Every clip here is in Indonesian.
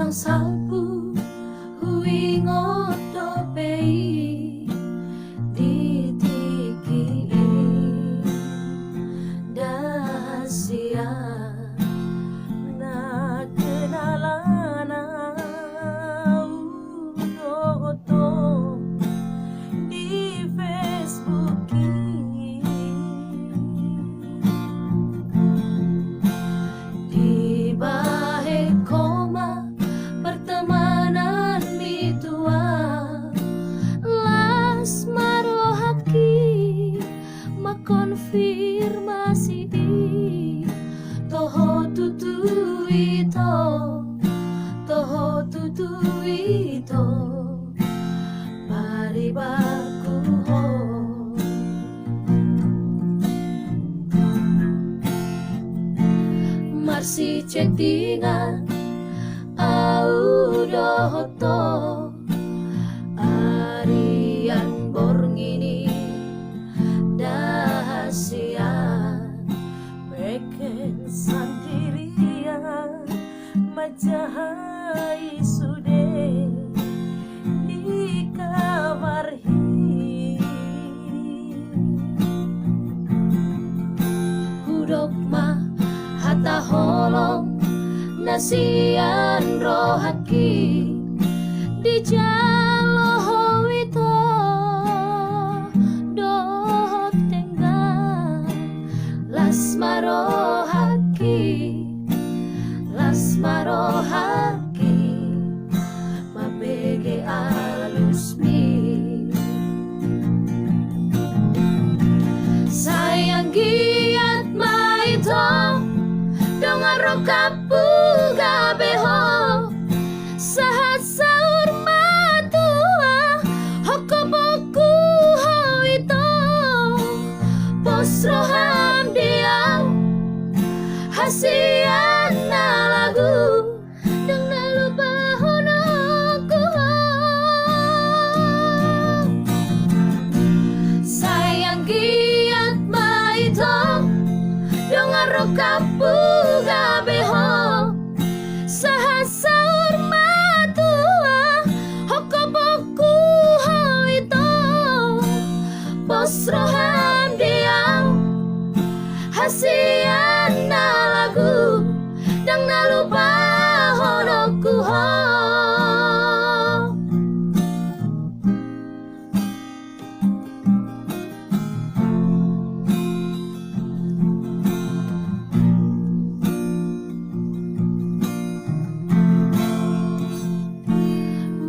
nang salpu huingot topei ditiki dahasia na kenalana udoto di Facebook di bahe koma pertemanan mitua las marohaki makonfirmasi di toho tutu ito paribaku ho marsi chattingan audohoto arian borngini dahasia meken sendirian majahai sude di kamar hudok mah hata holong nasian rohaki di jaloh wito doh tengah las marohaki mabege alusmi sayang giat maito dongaro kapu gabeho sahat saur matua hokoboku hoito posroham diam hasian na lagu dang nalupa honoku sayang giat maito dongaro kapu gabeho sahat saur matua hokoboku hoito posroham diam hasian na lagu dang nalupa honoku ho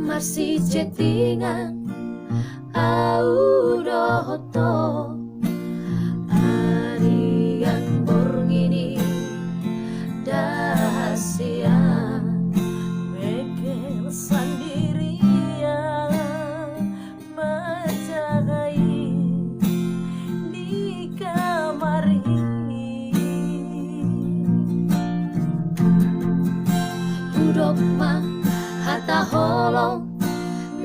marsi chattingan audohoto arian borngini dahasia meken sendirian majahai di kamar hudok mah hata holong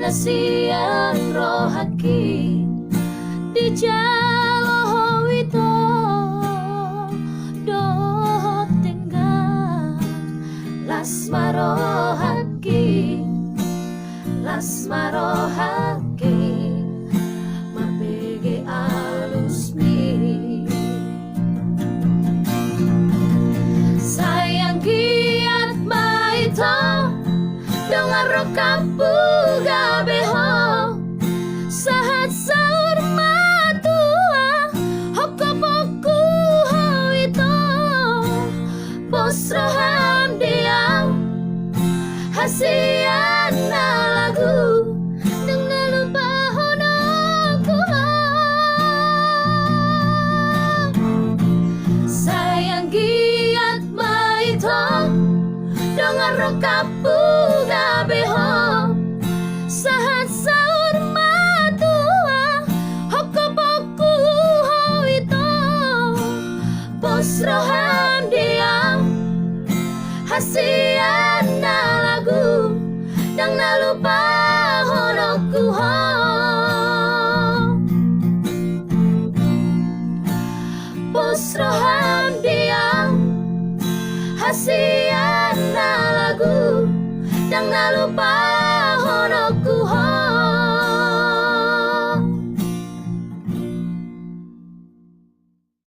nasian rohaki di jaloh wito doh tengah las marohaki mabege alusmi sayang giat maito dongaro kapu gabeho sahat saur matua hokoboku hoito posroham diam hasian na lagu dang nalupa honoku sayang giat maito dongaro kapu gabeho sahat saur matua hokoboku hoito posroham diam hasian na lagu dang nalupa honoku ho posroham diam hasian na lagu nalupa